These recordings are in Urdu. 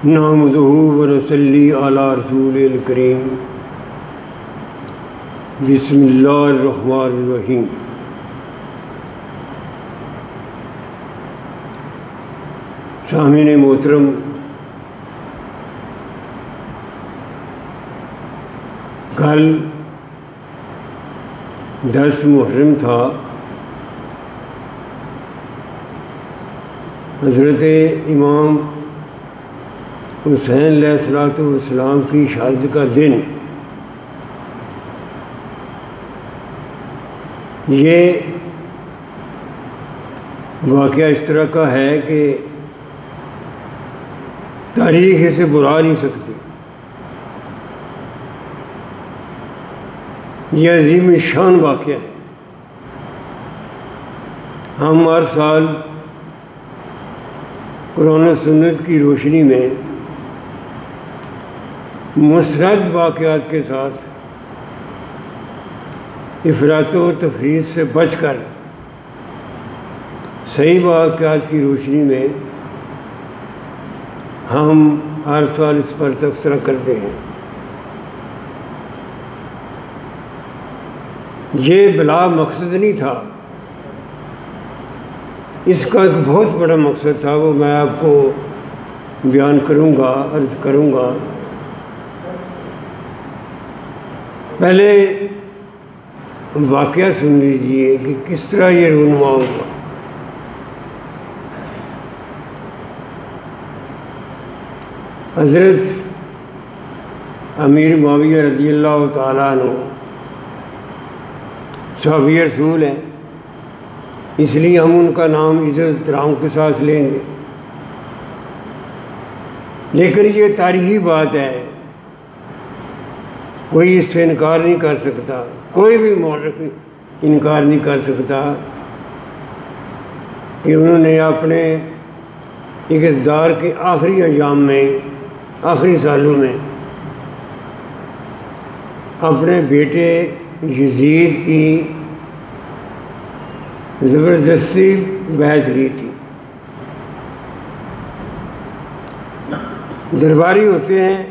نحمدہ ونصلی علی رسول الکریم بسم اللہ الرحمن الرحیم۔ سامعین محترم، کل 10 محرم تھا۔ حضرت امام حسین علیہ السلام کی شہادت کا دن۔ یہ واقعہ اس طرح کا ہے کہ تاریخ اسے بھلا نہیں سکتی۔ یہ عظیم شان واقعہ ہے۔ ہم ہر سال قرآن و سنت کی روشنی میں مستند واقعات کے ساتھ افراط و تفریط سے بچ کر صحیح واقعات کی روشنی میں ہم ہر سال اس پر تبصرہ کرتے ہیں۔ یہ بلا مقصد نہیں تھا، اس کا ایک بہت بڑا مقصد تھا، وہ میں آپ کو بیان کروں گا، عرض کروں گا۔ پہلے واقعہ سن لیجئے کہ کس طرح یہ رونما ہوا۔ حضرت امیر معاویہ رضی اللہ تعالیٰ عنہ صحابی رسول ہیں، اس لیے ہم ان کا نام عزت احترام کے ساتھ لیں گے، لیکن یہ تاریخی بات ہے، کوئی اس سے انکار نہیں کر سکتا، کوئی بھی مورخ انکار نہیں کر سکتا کہ انہوں نے اپنے اقتدار کے آخری ایام میں، آخری سالوں میں اپنے بیٹے یزید کی زبردستی بیعت لی تھی۔ درباری ہوتے ہیں،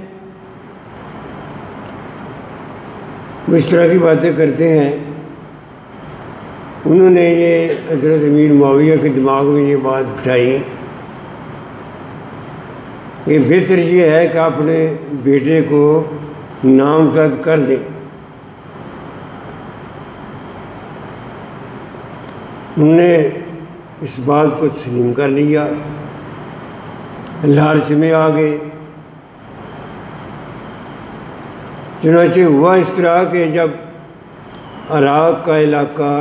وہ اس طرح کی باتیں کرتے ہیں۔ انہوں نے یہ حضرت امیر معاویہ کے دماغ میں یہ بات بٹھائی کہ بہتر یہ ہے کہ اپنے بیٹے کو نامزد کر دیں۔ انہوں نے اس بات کو تسلیم کر لیا، لالچ میں آ گئے۔ چنانچہ ہوا اس طرح کہ جب عراق کا علاقہ،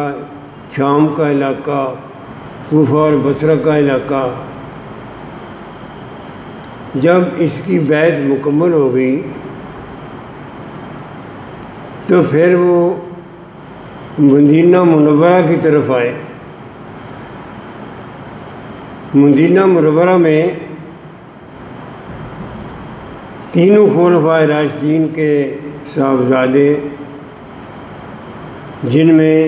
شام کا علاقہ، کوفہ اور بصرہ کا علاقہ، جب اس کی بیعت مکمل ہو گئی تو پھر وہ مدینہ منورہ کی طرف آئے۔ مدینہ منورہ میں تینوں خلفائے راشدین کے صاحبزادے، جن میں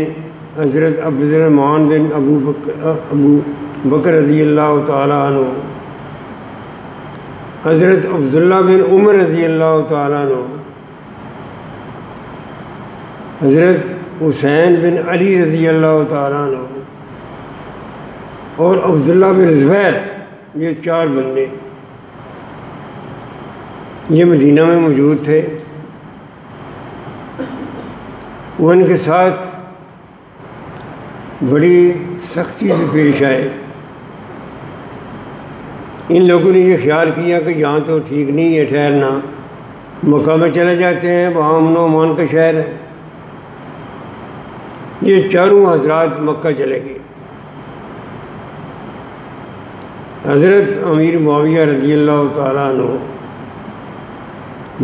حضرت عبد الرحمن بن ابو بکر رضی اللہ تعالیٰ عنہ، حضرت عبداللہ بن عمر رضی اللہ تعالیٰ عنہ، حضرت حسین بن علی رضی اللہ تعالیٰ عنہ اور عبداللہ بن زبیر، یہ 4 بندے یہ مدینہ میں موجود تھے۔ وہ ان کے ساتھ بڑی سختی سے پیش آئے۔ ان لوگوں نے یہ خیال کیا کہ یہاں تو ٹھیک نہیں ہے ٹھہرنا، مکہ میں چلے جاتے ہیں، وہاں امن و امان کا شہر ہے۔ یہ چاروں حضرات مکہ چلے گئے۔ حضرت امیر معاویہ رضی اللہ تعالیٰ عنہ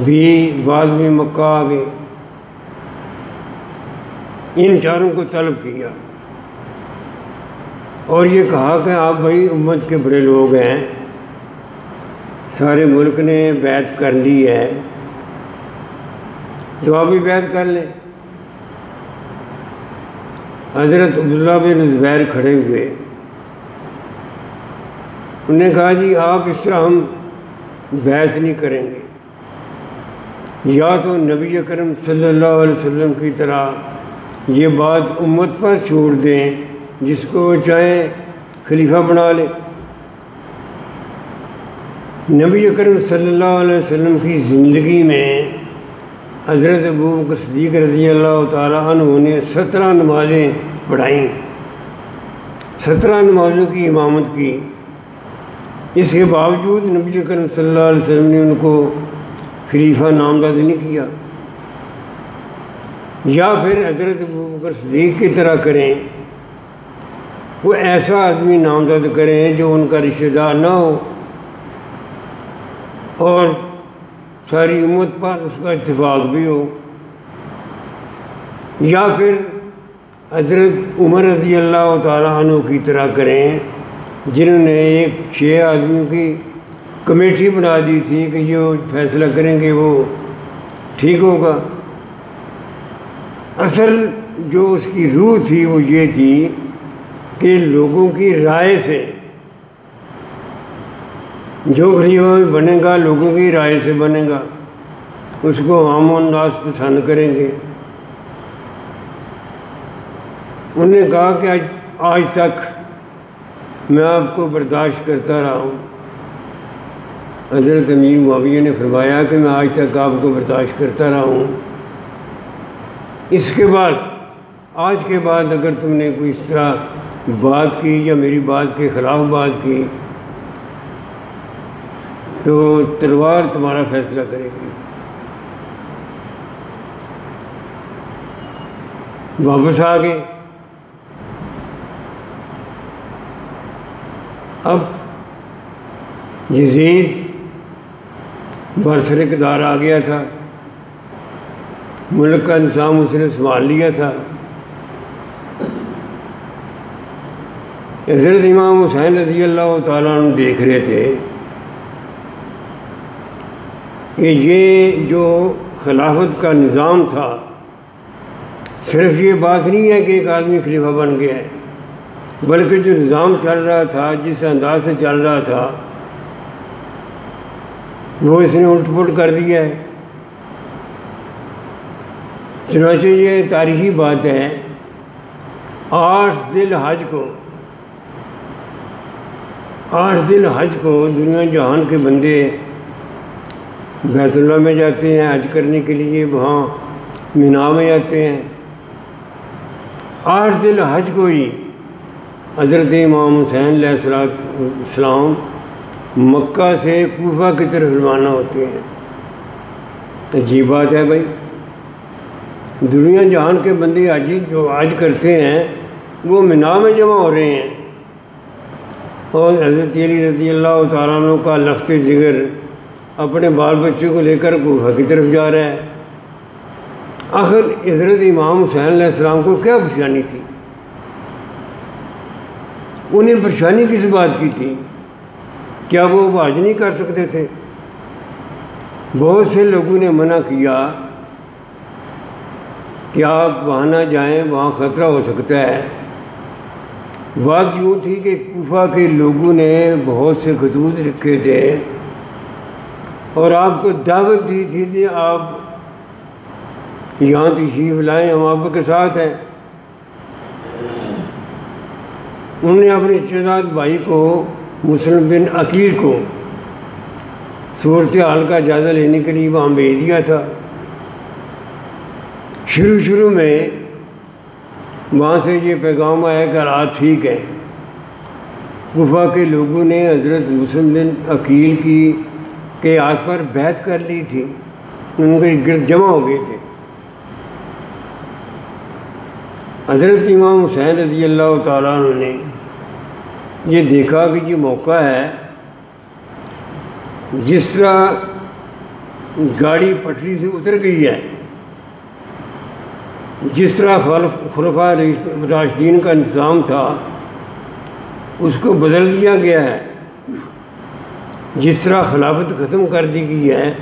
بھی بعد میں مکہ آ گئے۔ ان چاروں کو طلب کیا اور یہ کہا کہ آپ بھائی امت کے بڑے لوگ ہیں، سارے ملک نے بیعت کر لی ہے، تو آپ بھی بیعت کر لیں۔ حضرت عبداللہ بن زبیر کھڑے ہوئے، انہوں نے کہا جی آپ اس طرح ہم بیعت نہیں کریں گے، یا تو نبی اکرم صلی اللہ علیہ وسلم کی طرح یہ بات امت پر چھوڑ دیں، جس کو وہ چاہیں خلیفہ بنا لیں۔ نبی اکرم صلی اللہ علیہ وسلم کی زندگی میں حضرت ابوبکر صدیق رضی اللہ تعالیٰ عنہ نے 17 نمازیں پڑھائیں، 17 نمازوں کی امامت کی۔ اس کے باوجود نبی اکرم صلی اللہ علیہ وسلم نے ان کو خلیفہ نامزد نہیں کیا، یا پھر حضرت ابوبکر صدیق کی طرح کریں، وہ ایسا آدمی نامزد کریں جو ان کا رشتہ دار نہ ہو اور ساری امت پر اس کا اتفاق بھی ہو، یا پھر حضرت عمر رضی اللہ تعالیٰ عنہ کی طرح کریں، جنہوں نے ایک 6 آدمیوں کی کمیٹی بنا دی تھی کہ جو فیصلہ کریں گے وہ ٹھیک ہوگا۔ اصل جو اس کی روح تھی وہ یہ تھی کہ لوگوں کی رائے سے جو خلیفہ بنے گا لوگوں کی رائے سے بنے گا، اس کو عام الناس پسند کریں گے۔ انہوں نے کہا کہ آج تک میں آپ کو برداشت کرتا رہا ہوں۔ حضرت امیر معاویہ نے فرمایا کہ میں آج تک آپ کو برداشت کرتا رہا ہوں، اس کے بعد آج کے بعد اگر تم نے کوئی اس طرح بات کی یا میری بات کے خلاف بات کی تو تلوار تمہارا فیصلہ کرے گی۔ واپس آ گئے۔ اب یزید برسر اقتدار آ گیا تھا، ملک کا نظام اس نے سنبھال لیا تھا۔ حضرت امام حسین رضی اللہ تعالیٰ عنہ دیکھ رہے تھے کہ یہ جو خلافت کا نظام تھا، صرف یہ بات نہیں ہے کہ ایک آدمی خلیفہ بن گیا ہے، بلکہ جو نظام چل رہا تھا، جس انداز سے چل رہا تھا، وہ اس نے الٹ پلٹ کر دیا ہے۔ چنانچہ یہ تاریخی بات ہے، 8 ذی الحج کو دنیا جہان کے بندے بیت اللہ میں جاتے ہیں حج کرنے کے لیے، وہاں مینا میں جاتے ہیں۔ 8 ذی الحج کو ہی حضرت امام حسین علیہ السلام مکہ سے کوفہ کی طرف روانہ ہوتے ہیں۔ عجیب بات ہے بھائی، دنیا جہان کے بندے حاجی جو حج کرتے ہیں وہ مینا میں جمع ہو رہے ہیں، اور حضرت علی رضی اللہ تعالیٰ عنہ کا لخت جگر اپنے بال بچوں کو لے کر کوفہ کی طرف جا رہا ہے۔ آخر حضرت امام حسین علیہ السلام کو کیا پریشانی تھی؟ انہیں پریشانی کس بات کی تھی؟ کیا وہ حج نہیں کر سکتے تھے؟ بہت سے لوگوں نے منع کیا کہ آپ وہاں نہ جائیں، وہاں خطرہ ہو سکتا ہے۔ بات یوں تھی کہ کوفہ کے لوگوں نے بہت سے خطوط لکھے تھے اور آپ کو دعوت دی تھی کہ آپ یہاں تشریف لائیں، ہم آپ کے ساتھ ہیں۔ انہوں نے اپنے چچا بھائی کو مسلم بن عقیل کو صورتحال کا جائزہ لینے کے لیے وہاں بھیج دیا تھا۔ شروع میں وہاں سے یہ پیغام آیا کہ حالات ٹھیک ہے۔ کوفہ کے لوگوں نے حضرت مسلم بن عقیل کے ہاتھ پر بیعت کر لی تھی، ان کے گرد جمع ہو گئے تھے۔ حضرت امام حسین رضی اللہ تعالیٰ عنہ نے یہ دیکھا کہ یہ موقع ہے، جس طرح گاڑی پٹری سے اتر گئی ہے، جس طرح خلفاء راشدین کا نظام تھا اس کو بدل دیا گیا ہے، جس طرح خلافت ختم کر دی گئی ہے،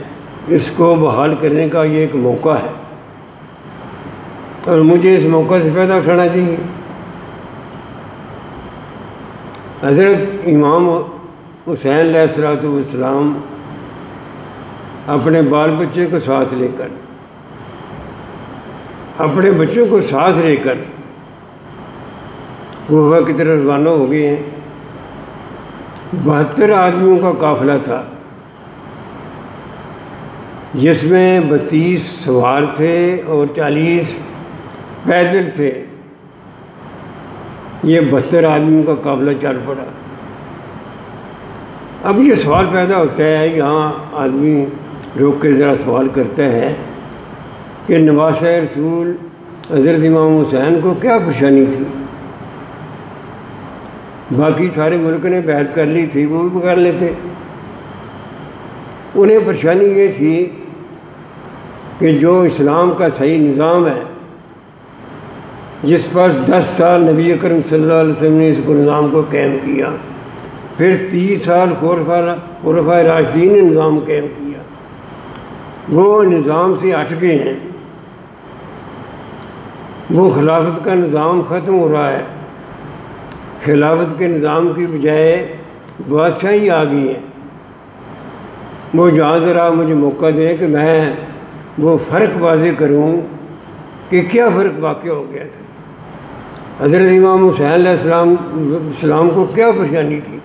اس کو بحال کرنے کا یہ ایک موقع ہے، اور مجھے اس موقع سے فائدہ اٹھانا چاہیے۔ حضرت امام حسین علیہ السلام اپنے بال بچے کو ساتھ لے کر، اپنے بچوں کو ساتھ لے کر کوفہ کی طرف روانہ ہو گئے ہیں۔ 72 آدمیوں کا قافلہ تھا، جس میں 32 سوار تھے اور 40 پیدل تھے۔ یہ 72 آدمیوں کا قافلہ چل پڑا۔ اب یہ سوال پیدا ہوتا ہے، یہاں آدمی روک کے ذرا سوال کرتا ہے کہ نواسہ رسول حضرت امام حسین کو کیا پریشانی تھی؟ باقی سارے ملک نے بیعت کر لی تھی، وہ بھی کر لیتے۔ انہیں پریشانی یہ تھی کہ جو اسلام کا صحیح نظام ہے، جس پر 10 سال نبی اکرم صلی اللہ علیہ وسلم نے اس کو نظام کو قائم کیا، پھر 30 سال خلفائے راشدین نے نظام قائم کیا، وہ نظام سے ہٹ گئے ہیں۔ وہ خلافت کا نظام ختم ہو رہا ہے، خلافت کے نظام کی بجائے بادشاہی آ گئی ہے۔ وہ جہاں ذرا مجھے موقع دیں کہ میں وہ فرق واضح کروں کہ کیا فرق واقع ہو گیا تھا، حضرت امام حسین علیہ السلام کو کیا پریشانی تھی۔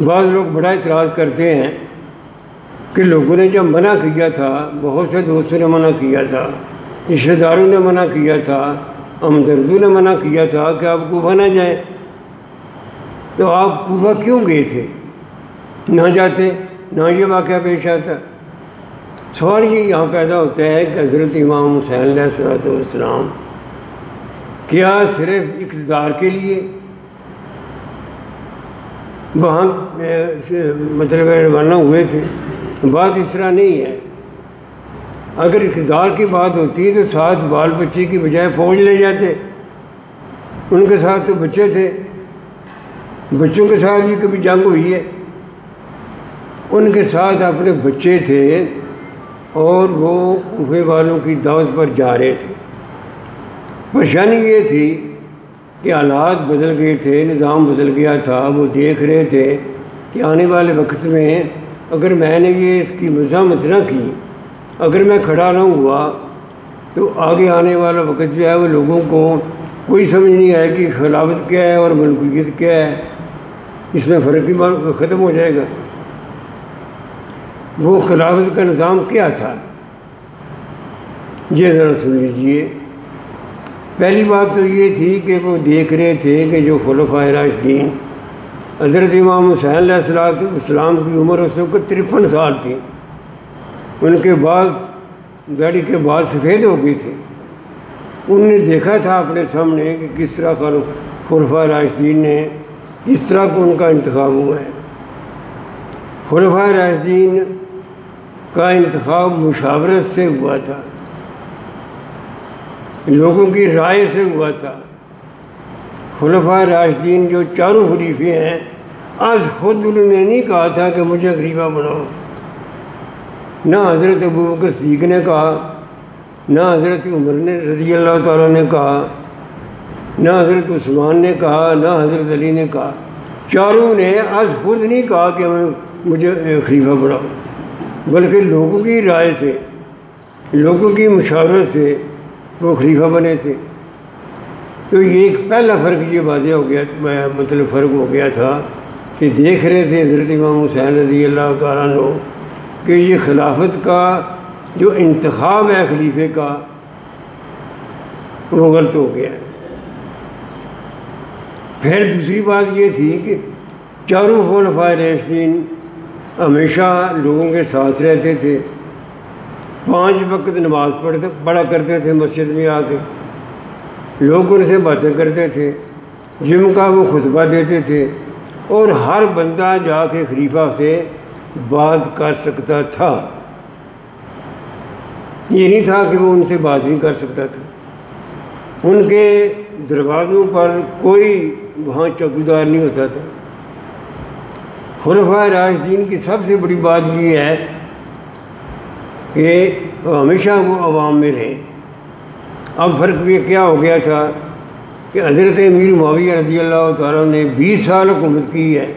بعض لوگ بڑا اعتراض کرتے ہیں کہ لوگوں نے جب منع کیا تھا، بہت سے دوستوں نے منع کیا تھا، رشتہ داروں نے منع کیا تھا، ہمدردوں نے منع کیا تھا کہ آپ کوفہ نہ جائیں، تو آپ کوفہ کیوں گئے تھے؟ نہ جاتے، نہ یہ واقعہ پیش آتا۔ سوال یہ یہاں پیدا ہوتا ہے کہ حضرت امام حسین علیہ السلام کیا صرف اقتدار کے لیے وہاں مطلب روانہ ہوئے تھے؟ بات اس طرح نہیں ہے۔ اگر اقتدار کی بات ہوتی تو ساتھ بال بچے کی بجائے فوج لے جاتے۔ ان کے ساتھ تو بچے تھے، بچوں کے ساتھ بھی کبھی جنگ ہوئی ہے۔ ان کے ساتھ اپنے بچے تھے اور وہ کوفے والوں کی دعوت پر جا رہے تھے۔ پریشانی یہ تھی کہ حالات بدل گئے تھے، نظام بدل گیا تھا۔ وہ دیکھ رہے تھے کہ آنے والے وقت میں اگر میں نے یہ اس کی مزاحمت نہ کی، اگر میں کھڑا نہ ہوا، تو آگے آنے والا وقت جو ہے وہ لوگوں کو کوئی سمجھ نہیں آئے کہ خلافت کیا ہے اور ملکیت کیا ہے، اس میں فرق ہی ختم ہو جائے گا۔ وہ خلافت کا نظام کیا تھا، یہ ذرا سن لیجیے۔ پہلی بات تو یہ تھی کہ وہ دیکھ رہے تھے کہ جو خلفائے راشدین، حضرت امام حسین علیہ السلام کی عمر اس وقت 53 سال تھی، ان کے بعد داڑھی کے بال سفید ہو گئے تھے۔ انہوں نے دیکھا تھا اپنے سامنے کہ کس طرح خلفائے راشدین نے کس طرح کو ان کا انتخاب ہوا ہے۔ خلفائے راشدین کا انتخاب مشاورت سے ہوا تھا، لوگوں کی رائے سے ہوا تھا۔ خلفائے راشدین جو چاروں خلیفے ہیں، آج خود انہوں نے نہیں کہا تھا کہ مجھے خلیفہ بناؤ۔ نہ حضرت ابوبکر صدیق نے کہا، نہ حضرت عمر نے رضی اللہ تعالیٰ نے کہا، نہ حضرت عثمان نے کہا، نہ حضرت علی نے کہا۔ چاروں نے آج خود نہیں کہا کہ مجھے خلیفہ بناؤ، بلکہ لوگوں کی رائے سے، لوگوں کی مشاورت سے وہ خلیفہ بنے تھے۔ تو یہ ایک پہلا فرق یہ واضح ہو گیا، مطلب فرق ہو گیا تھا کہ دیکھ رہے تھے حضرت امام حسین رضی اللہ تعالیٰ عنہ کہ یہ خلافت کا جو انتخاب ہے خلیفے کا، وہ غلط ہو گیا ہے۔ پھر دوسری بات یہ تھی کہ چاروں خلفائے راشدین ہمیشہ لوگوں کے ساتھ رہتے تھے، 5 وقت نماز پڑھا کرتے تھے مسجد میں آ کے، لوگ ان سے باتیں کرتے تھے، جم کا وہ خطبہ دیتے تھے، اور ہر بندہ جا کے خلیفہ سے بات کر سکتا تھا۔ یہ نہیں تھا کہ وہ ان سے بات نہیں کر سکتا تھا۔ ان کے دروازوں پر کوئی وہاں چوکیدار نہیں ہوتا تھا۔ خلفائے راشدین کی سب سے بڑی بات یہ ہے کہ ہمیشہ وہ عوام میں رہے۔ اب فرق یہ کیا ہو گیا تھا کہ حضرت امیر معاویہ رضی اللہ تعالیٰ نے 20 سال حکومت کی ہے،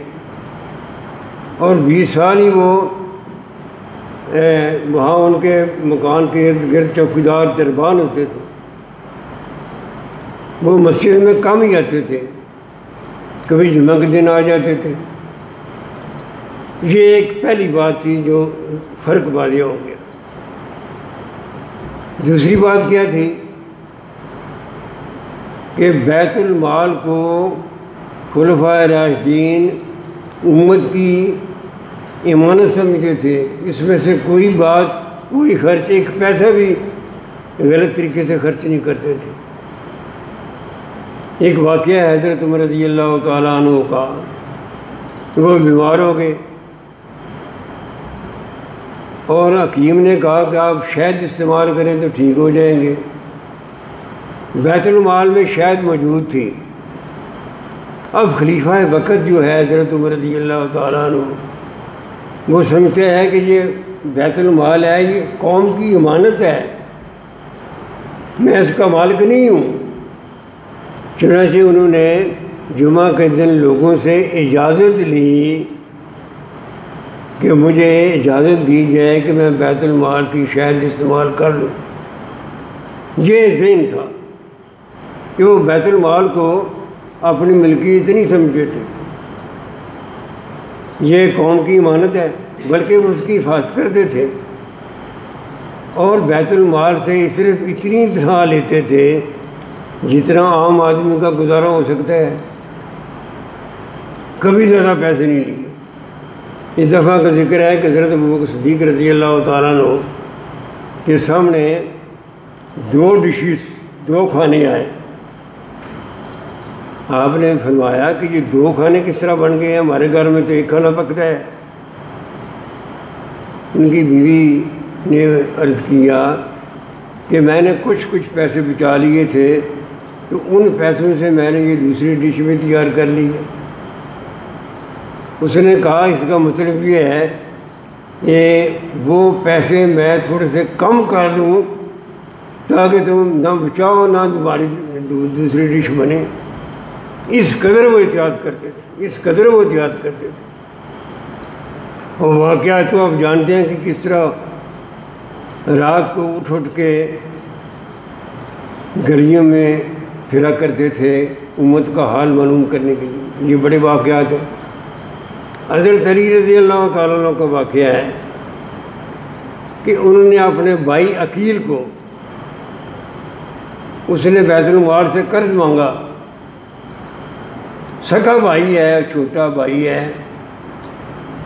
اور 20 سال ہی وہ وہاں ان کے مکان کے ارد گرد چوکیدار دربان ہوتے تھے، وہ مسجد میں کم ہی آتے تھے، کبھی جمعہ کے دن آ جاتے تھے۔ یہ ایک پہلی بات تھی جو فرق واضح ہو گیا۔ دوسری بات کیا تھی کہ بیت المال کو خلفائے راشدین امت کی امانت سمجھتے تھے، اس میں سے کوئی بات، کوئی خرچ، ایک پیسہ بھی غلط طریقے سے خرچ نہیں کرتے تھے۔ ایک واقعہ ہے حضرت عمر رضی اللہ تعالیٰ عنہ کا، وہ بیمار ہو گئے اور حکیم نے کہا کہ آپ شہد استعمال کریں تو ٹھیک ہو جائیں گے۔ بیت المال میں شہد موجود تھی۔ اب خلیفہ وقت جو ہے حضرت عمر رضی اللہ تعالیٰ عنہ، وہ سمجھتے ہیں کہ یہ بیت المال ہے، یہ قوم کی امانت ہے، میں اس کا مالک نہیں ہوں۔ چنانچہ انہوں نے جمعہ کے دن لوگوں سے اجازت لی کہ مجھے اجازت دی جائے کہ میں بیت المال کی شہد استعمال کر لوں۔ یہ ذہن تھا کہ وہ بیت المال کو اپنی ملکیت نہیں سمجھتے تھے، یہ قوم کی امانت ہے، بلکہ وہ اس کی حفاظت کرتے تھے، اور بیت المال سے صرف اتنی تنخواہ لیتے تھے جتنا عام آدمی کا گزارا ہو سکتا ہے، کبھی زیادہ پیسے نہیں لیے۔ اس دفعہ کا ذکر ہے کہ حضرت ابوبکر صدیق رضی اللہ تعالیٰ عنہ کے سامنے دو کھانے آئے۔ آپ نے فرمایا کہ یہ دو کھانے کس طرح بن گئے ہیں، ہمارے گھر میں تو ایک کھانا پکتا ہے۔ ان کی بیوی نے عرض کیا کہ میں نے کچھ پیسے بچا لیے تھے، تو ان پیسوں سے میں نے یہ دوسری ڈش بھی تیار کر لی ہے۔ اس نے کہا اس کا مطلب یہ ہے کہ وہ پیسے میں تھوڑے سے کم کر لوں تاکہ تم نہ بچاؤ نہ تمہاری دوسری ڈش بنے۔ اس قدر وہ احتیاط کرتے تھے، اور واقعہ تو آپ جانتے ہیں کہ کس طرح رات کو اٹھ کے گلیوں میں پھرا کرتے تھے امت کا حال معلوم کرنے کے لیے۔ یہ بڑے واقعات ہیں۔ حضرت علی رضی اللہ تعالیٰ عنہ کا واقعہ ہے کہ انہوں نے اپنے بھائی عقیل کو، اس نے بیت المال سے قرض مانگا، سگا بھائی ہے، چھوٹا بھائی ہے،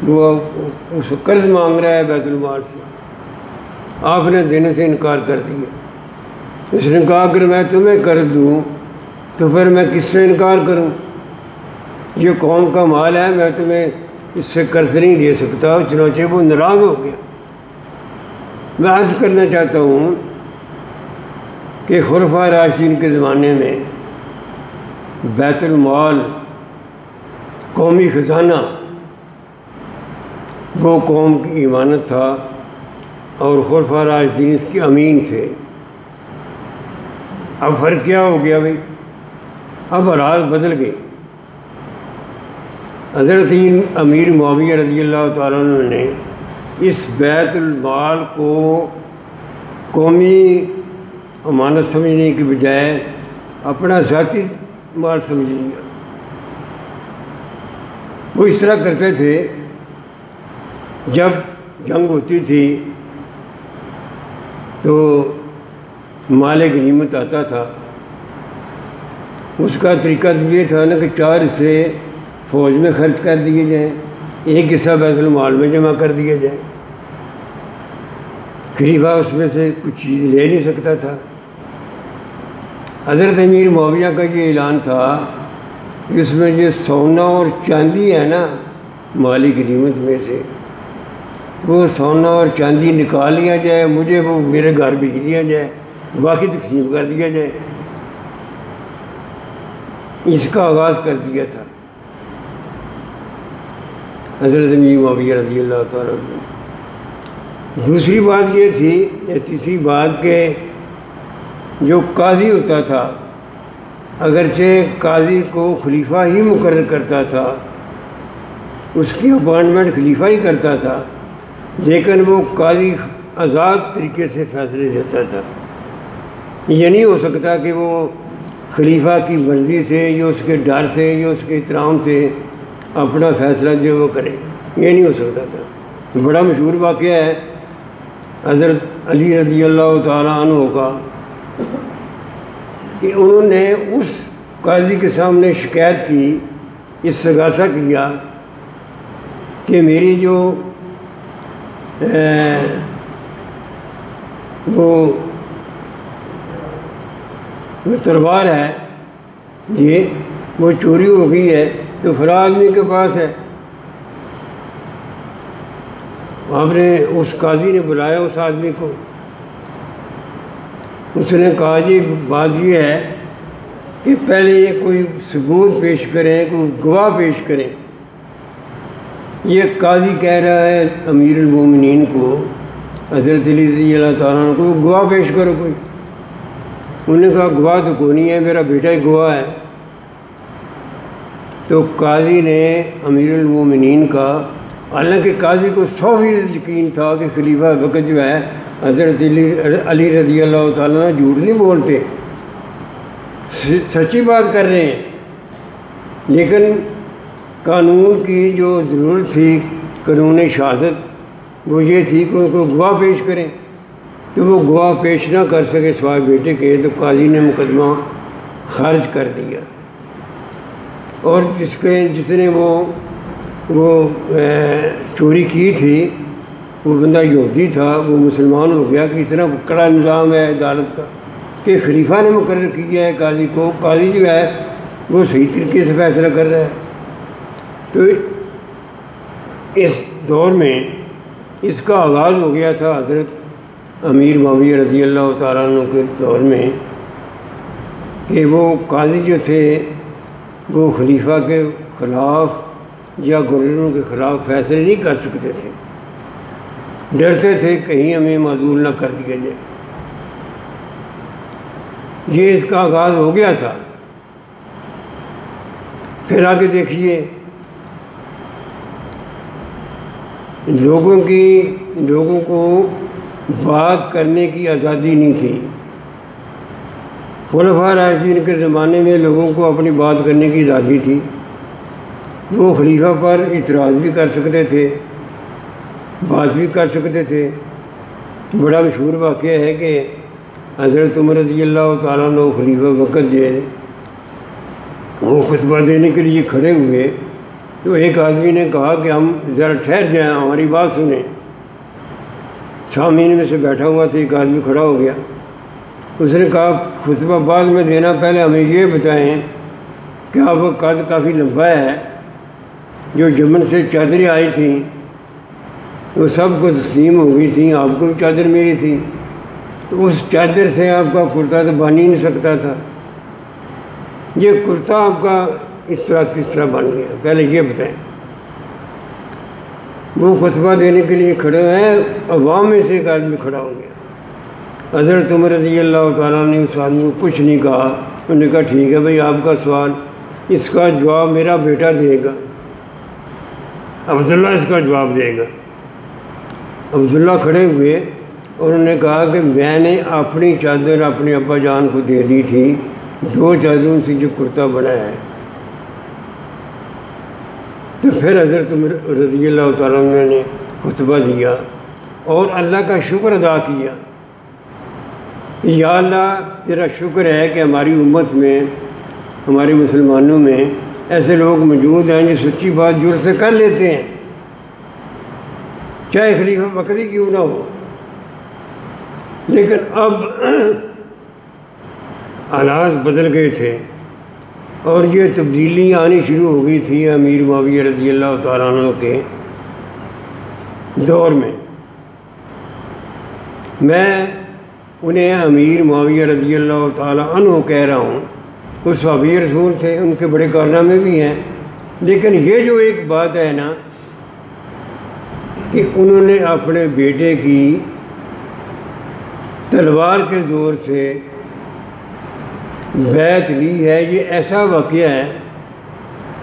وہ اس کو قرض مانگ رہا ہے بیت المال سے۔ آپ نے دینے سے انکار کر دیا۔ اس نے کہا اگر میں تمہیں قرض دوں تو پھر میں کس سے انکار کروں؟ یہ قوم کا مال ہے، میں تمہیں اس سے قرض نہیں دے سکتا۔ چنانچہ وہ ناراض ہو گیا۔ میں عرض کرنا چاہتا ہوں کہ خلفائے راشدین کے زمانے میں بیت المال، قومی خزانہ، وہ قوم کی امانت تھا، اور خلفائے راشدین اس کے امین تھے۔ اب فرق کیا ہو گیا بھائی؟ اب حالات بدل گئے۔ حضرت امیر معاویہ رضی اللہ تعالیٰ عنہ نے اس بیت المال کو قومی امانت سمجھنے کی بجائے اپنا ذاتی مال سمجھ لیا۔ وہ اس طرح کرتے تھے، جب جنگ ہوتی تھی تو مال غنیمت آتا تھا، اس کا طریقہ یہ تھا نا کہ 4 حصے فوج میں خرچ کر دیے جائیں، 1 حصہ بیت المال میں جمع کر دیا جائے۔ خلیفہ اس میں سے کچھ چیز لے نہیں سکتا تھا۔ حضرت امیر معاویہ کا یہ اعلان تھا کہ اس میں جو سونا اور چاندی ہے نا مالی غنیمت میں سے، وہ سونا اور چاندی نکال لیا جائے، مجھے وہ میرے گھر بھیج دیا جائے، باقی تقسیم کر دیا جائے۔ اس کا آغاز کر دیا تھا حضرت امیر معاویہ رضی اللہ تعالیٰ عنہ۔ دوسری بات یہ تھی، یا تیسری بات، کہ جو قاضی ہوتا تھا، اگرچہ قاضی کو خلیفہ ہی مقرر کرتا تھا، اس کی اپائنٹمنٹ خلیفہ ہی کرتا تھا، لیکن وہ قاضی آزاد طریقے سے فیصلے دیتا تھا. یہ نہیں ہو سکتا کہ وہ خلیفہ کی مرضی سے یا اس کے ڈر سے یا اس کے احترام سے اپنا فیصلہ جو وہ کرے، یہ نہیں ہو سکتا تھا. تو بڑا مشہور واقعہ ہے حضرت علی رضی اللہ تعالیٰ عنہ کا کہ انہوں نے اس قاضی کے سامنے شکایت کی، استغاثہ کیا کہ میری جو وہ تلوار ہے یہ وہ چوری ہو گئی ہے، تو فلاں آدمی کے پاس ہے. آپ نے اس قاضی نے بلایا اس آدمی کو، اس نے کہا جی بات یہ ہے کہ پہلے یہ کوئی ثبوت پیش کریں، کوئی گواہ پیش کریں. یہ قاضی کہہ رہا ہے امیر المومنین کو، حضرت علی رضی اللہ تعالیٰ عنہ کو، گواہ پیش کرو کوئی. انہوں نے کہا گواہ تو کوئی نہیں ہے، میرا بیٹا ہی گواہ ہے. تو قاضی نے امیر المومنین کا، حالانکہ قاضی کو 100% یقین تھا کہ خلیفہ وقت جو ہے حضرت علی رضی اللہ تعالیٰ عنہ جھوٹ نہیں بولتے، سچی بات کر رہے ہیں. لیکن قانون کی جو ضرورت تھی، قانون شہادت، وہ یہ تھی کہ ان کو گواہ پیش کریں. تو وہ گواہ پیش نہ کر سکے سوائے بیٹے کے، تو قاضی نے مقدمہ خارج کر دیا. اور جس نے وہ چوری کی تھی وہ بندہ یہودی تھا، وہ مسلمان ہو گیا. کہ اتنا کڑا نظام ہے عدالت کا کہ خلیفہ نے مقرر کیا ہے قاضی کو، قاضی جو ہے وہ صحیح طریقے سے فیصلہ کر رہا ہے. تو اس دور میں اس کا آغاز ہو گیا تھا حضرت امیر معاویہ رضی اللہ تعالیٰ عنہ کے دور میں، کہ وہ قاضی جو تھے وہ خلیفہ کے خلاف یا گورنروں کے خلاف فیصلے نہیں کر سکتے تھے، ڈرتے تھے کہیں ہمیں معزول نہ کر دیا جائے. یہ اس کا آغاز ہو گیا تھا. پھر آگے دیکھیے، لوگوں کو بات کرنے کی آزادی نہیں تھی. خلفاء راشدین کے زمانے میں لوگوں کو اپنی بات کرنے کی آزادی تھی. وہ خلیفہ پر اعتراض بھی کر سکتے تھے، بات بھی کر سکتے تھے. بڑا مشہور واقعہ ہے کہ حضرت عمر رضی اللہ تعالیٰ عنہ خلیفہ وقت جو ہے وہ خطبہ دینے کے لیے کھڑے ہوئے، تو ایک آدمی نے کہا کہ ہم ذرا ٹھہر جائیں، ہماری بات سنیں. سامعین میں سے بیٹھا ہوا تھا ایک آدمی کھڑا ہو گیا. اس نے کہا خطبہ بعد میں دینا، پہلے ہمیں یہ بتائیں کہ آپ کا قد کافی لمبا ہے، جو یمن سے چادریں آئی تھیں وہ سب کو تسلیم ہو گئی تھیں، آپ کو بھی چادر میری تھی، تو اس چادر سے آپ کا کرتا تو بن ہی نہیں سکتا تھا. یہ کرتا آپ کا اس طرح کس طرح بن گیا، پہلے یہ بتائیں. وہ خطبہ دینے کے لیے کھڑے ہیں، عوام میں سے ایک آدمی کھڑا ہو گیا. حضرت عمر رضی اللہ تعالیٰ نے اس آدمی کو کچھ نہیں کہا. انہوں نے کہا ٹھیک ہے بھائی، آپ کا سوال، اس کا جواب میرا بیٹا دے گا، عبداللہ اس کا جواب دے گا. عبداللہ کھڑے ہوئے اور انہوں نے کہا کہ میں نے اپنی چادر اپنے ابا جان کو دے دی تھی، 2 چادروں سے جو کرتا بنا ہے. تو پھر حضرت عمر رضی اللہ تعالیٰ عنہ نے خطبہ دیا اور اللہ کا شکر ادا کیا. یا اللہ تیرا شکر ہے کہ ہماری امت میں، ہمارے مسلمانوں میں ایسے لوگ موجود ہیں جو سچی بات جرأت سے کر لیتے ہیں، چاہے خلیفہ وقتی کیوں نہ ہو. لیکن اب حالات بدل گئے تھے اور یہ تبدیلی آنی شروع ہو گئی تھی امیر معاویہ رضی اللہ تعالیٰ عنہ کے دور میں. میں انہیں امیر معاویہ رضی اللہ تعالیٰ عنہ کہہ رہا ہوں. وہ صحابی رسول تھے، ان کے بڑے کارنامے بھی ہیں، لیکن یہ جو ایک بات ہے نا کہ انہوں نے اپنے بیٹے کی تلوار کے زور سے بیعت لی ہے، یہ ایسا واقعہ ہے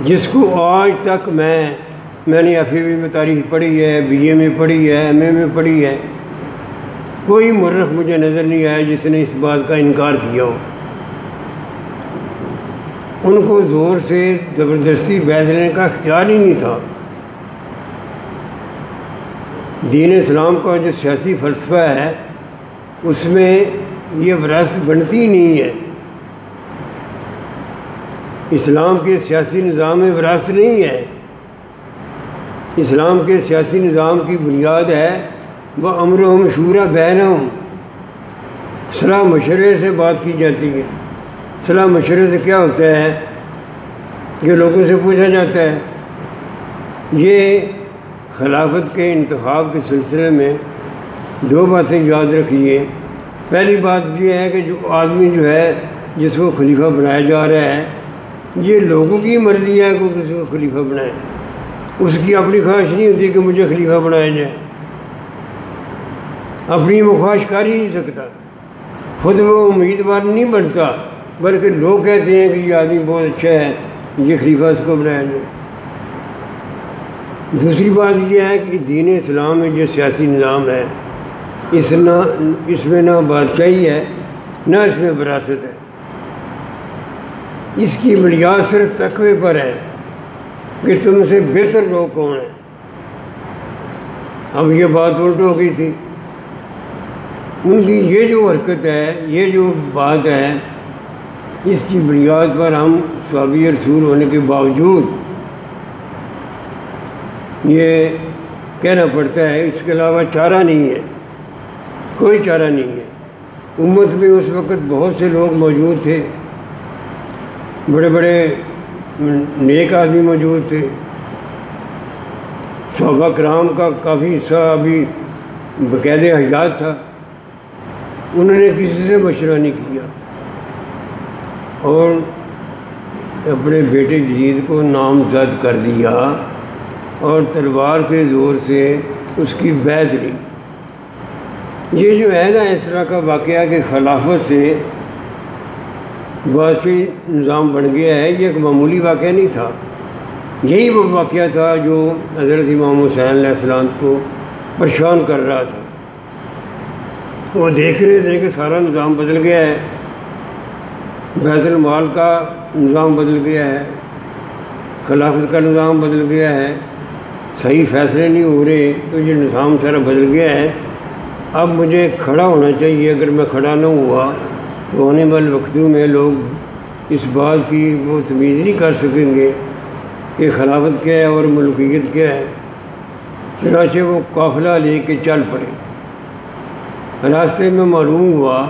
جس کو آج تک میں میں نے ایف اے میں تاریخ پڑھی ہے، بی اے میں پڑھی ہے، ایم اے میں پڑھی ہے، کوئی مورخ مجھے نظر نہیں آیا جس نے اس بات کا انکار کیا ہو۔ ان کو زور سے زبردستی بیعت لینے کا اختیار ہی نہیں تھا۔ دین اسلام کا جو سیاسی فلسفہ ہے اس میں یہ وراثت بنتی نہیں ہے۔ اسلام کے سیاسی نظام میں وراثت نہیں ہے۔ اسلام کے سیاسی نظام کی بنیاد ہے وہ امرہم شورا بینہم، صلاح مشورے سے بات کی جاتی ہے۔ صلاح مشورے سے کیا ہوتا ہے کہ لوگوں سے پوچھا جاتا ہے۔ یہ خلافت کے انتخاب کے سلسلے میں دو باتیں یاد رکھیے۔ پہلی بات یہ ہے کہ جو آدمی جو ہے جس کو خلیفہ بنایا جا رہا ہے، یہ لوگوں کی مرضی ہے کہ کسی کو خلیفہ بنائے، اس کی اپنی خواہش نہیں ہوتی کہ مجھے خلیفہ بنایا جائے، اپنی وہ خواہش کر ہی نہیں سکتا، خود وہ امیدوار نہیں بنتا، بلکہ لوگ کہتے ہیں کہ یہ آدمی بہت اچھا ہے، یہ خلیفہ اس کو بنایا جائے۔ دوسری بات یہ ہے کہ دین اسلام میں جو سیاسی نظام ہے اس میں نہ بادشاہی ہے نہ اس میں وراثت ہے۔ اس کی بنیاد صرف تقوی پر ہے کہ تم سے بہتر لوگ کون ہیں۔ اب یہ بات الٹ ہو گئی تھی۔ ان کی یہ جو حرکت ہے، یہ جو بات ہے، اس کی بنیاد پر ہم صحابی رسول ہونے کے باوجود یہ کہنا پڑتا ہے اس کے علاوہ چارہ نہیں ہے، کوئی چارہ نہیں ہے۔ امت میں اس وقت بہت سے لوگ موجود تھے، بڑے بڑے نیک آدمی موجود تھے، صحابہ کرام کا کافی حصہ ابھی بقید حیات تھا، انہوں نے کسی سے مشورہ نہیں کیا اور اپنے بیٹے یزید کو نامزد کر دیا اور تلوار کے زور سے اس کی بیعت لی۔ یہ جو ہے نا اس طرح کا واقعہ کہ خلافت سے بادشاہی نظام بن گیا ہے، یہ ایک معمولی واقعہ نہیں تھا۔ یہی وہ واقعہ تھا جو حضرت امام حسین علیہ السلام کو پریشان کر رہا تھا۔ وہ دیکھ رہے تھے کہ سارا نظام بدل گیا ہے، بیت المال کا نظام بدل گیا ہے، خلافت کا نظام بدل گیا ہے، صحیح فیصلے نہیں ہو رہے، تو یہ نظام سارا بدل گیا ہے۔ اب مجھے کھڑا ہونا چاہیے، اگر میں کھڑا نہ ہوا تو آنے والے وقتوں میں لوگ اس بات کی وہ تمیز نہیں کر سکیں گے کہ خلافت کیا ہے اور ملوکیت کیا ہے۔ چنانچہ وہ قافلہ لے کے چل پڑے۔ راستے میں معلوم ہوا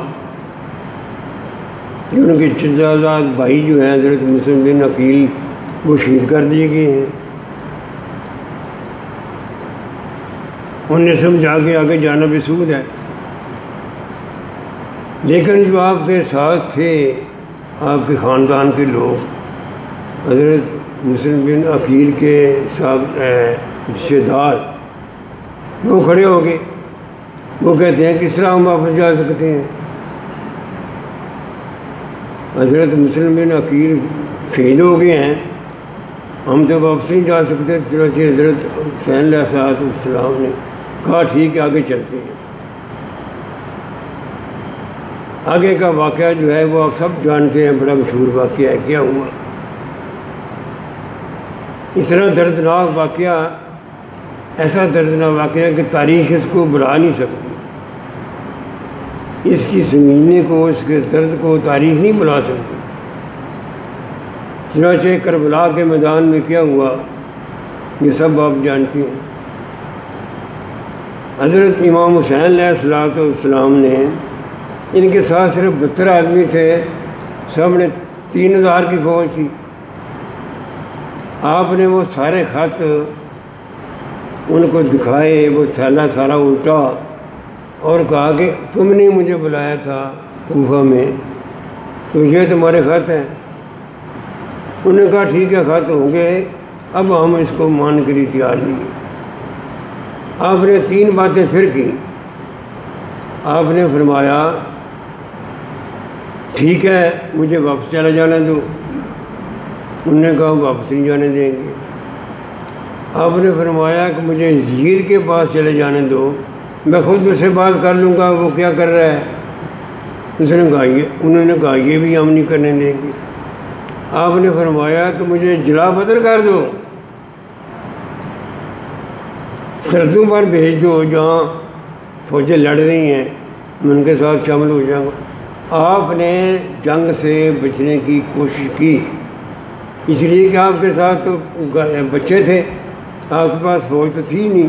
کہ ان کے چچازاد بھائی جو ہیں حضرت مسلم بن عقیل وہ شہید کر دیے گئے ہیں۔ انہوں نے سمجھا کہ آگے جانا بھی سود ہے، لیکن جو آپ کے ساتھ تھے، آپ کے خاندان کے لوگ، حضرت مسلم بن عقیل کے رشتہ دار، وہ کھڑے ہو گئے۔ وہ کہتے ہیں کس طرح ہم واپس جا سکتے ہیں؟ حضرت مسلم بن عقیل شہید ہو گئے ہیں، ہم تو واپس نہیں جا سکتے۔ چنانچہ حضرت حسین علیہ السلام نے کہا ٹھیک ہے آگے چلتے ہیں۔ آگے کا واقعہ جو ہے وہ آپ سب جانتے ہیں، بڑا مشہور واقعہ ہے۔ کیا ہوا؟ اتنا دردناک واقعہ، ایسا دردناک واقعہ کہ تاریخ اس کو بھلا نہیں سکتی، اس کی سنگینی کو، اس کے درد کو تاریخ نہیں بھلا سکتی۔ چنانچہ کربلا کے میدان میں کیا ہوا یہ سب آپ جانتے ہیں۔ حضرت امام حسین علیہ السلام نے، ان کے ساتھ صرف 72 آدمی تھے، سامنے 3000 کی فوج تھی۔ آپ نے وہ سارے خط ان کو دکھائے، وہ تھیلا سارا الٹا اور کہا کہ تم نے مجھے بلایا تھا کوفہ میں، تو یہ تمہارے خط ہیں۔ انہوں نے کہا ٹھیک ہے خط ہوں گے، اب ہم اس کو مان کے لیے تیار نہیں ہیں۔ آپ نے 3 باتیں پھر کی۔ آپ نے فرمایا ٹھیک ہے مجھے واپس چلا جانے دو۔ انہوں نے کہا واپس نہیں جانے دیں گے۔ آپ نے فرمایا کہ مجھے یزید کے پاس چلے جانے دو، میں خود اس سے بات کر لوں گا وہ کیا کر رہا ہے۔ انہوں نے کہا یہ بھی ہم نہیں کرنے دیں گے۔ آپ نے فرمایا کہ مجھے جلا بدر کر دو، سرحدوں پر بھیج دو جہاں فوجیں لڑ رہی ہیں، میں ان کے ساتھ شامل ہو جاؤں گا۔ آپ نے جنگ سے بچنے کی کوشش کی، اس لیے کہ آپ کے ساتھ تو بچے تھے، آپ کے پاس فوج تو تھی نہیں،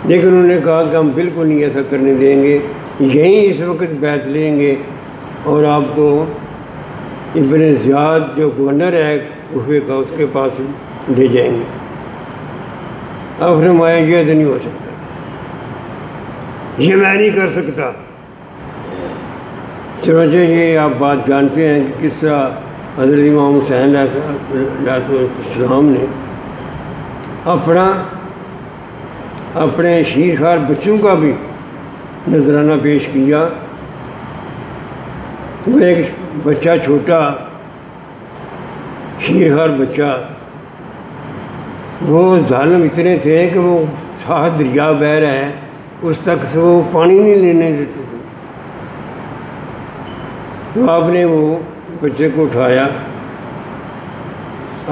لیکن انہوں نے کہا کہ ہم بالکل نہیں ایسا کرنے دیں گے، یہیں اس وقت بیعت لیں گے اور آپ کو ابن زیاد جو گورنر ہے کوفے کا اس کے پاس لے جائیں گے۔ اب فرمایا یہ تو نہیں ہو سکتا، یہ میں نہیں کر سکتا۔ چنانچہ یہ آپ بات جانتے ہیں کہ کس طرح حضرت امام حسین علیہ السلام نے اپنے شیرخوار بچوں کا بھی نذرانہ پیش کیا۔ وہ ایک بچہ چھوٹا شیرخوار بچہ، وہ ظالم اتنے تھے کہ وہ ساتھ دریا بہہ رہا ہے اس تک سے وہ پانی نہیں لینے دیتے تھے، تو آپ نے وہ بچے کو اٹھایا،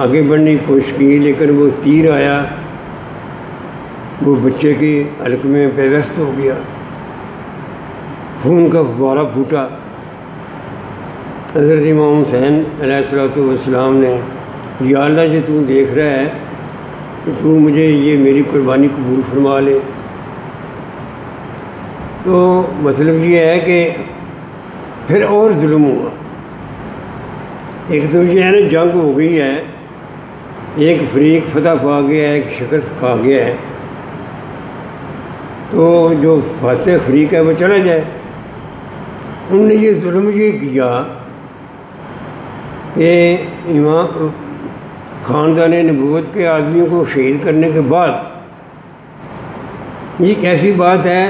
آگے بڑھنے کی کوشش کی، لیکن وہ تیر آیا، وہ بچے کے حلق میں پیوست ہو گیا، خون کا فوارہ پھوٹا۔ حضرت امام حسین علیہ السلام نے یا اللہ جی تو دیکھ رہا ہے کہ تو مجھے یہ میری قربانی قبول فرما لے۔ تو مطلب یہ ہے کہ پھر اور ظلم ہوا۔ ایک تو یہ ہے نا جنگ ہو گئی ہے، ایک فریق فتح پا گیا ہے، ایک شکست کھا گیا ہے، تو جو فاتح فریق ہے وہ چلا جائے۔ انہوں نے یہ ظلم یہ کیا کہ امام خاندان نبوت کے آدمیوں کو شہید کرنے کے بعد یہ ایک ایسی بات ہے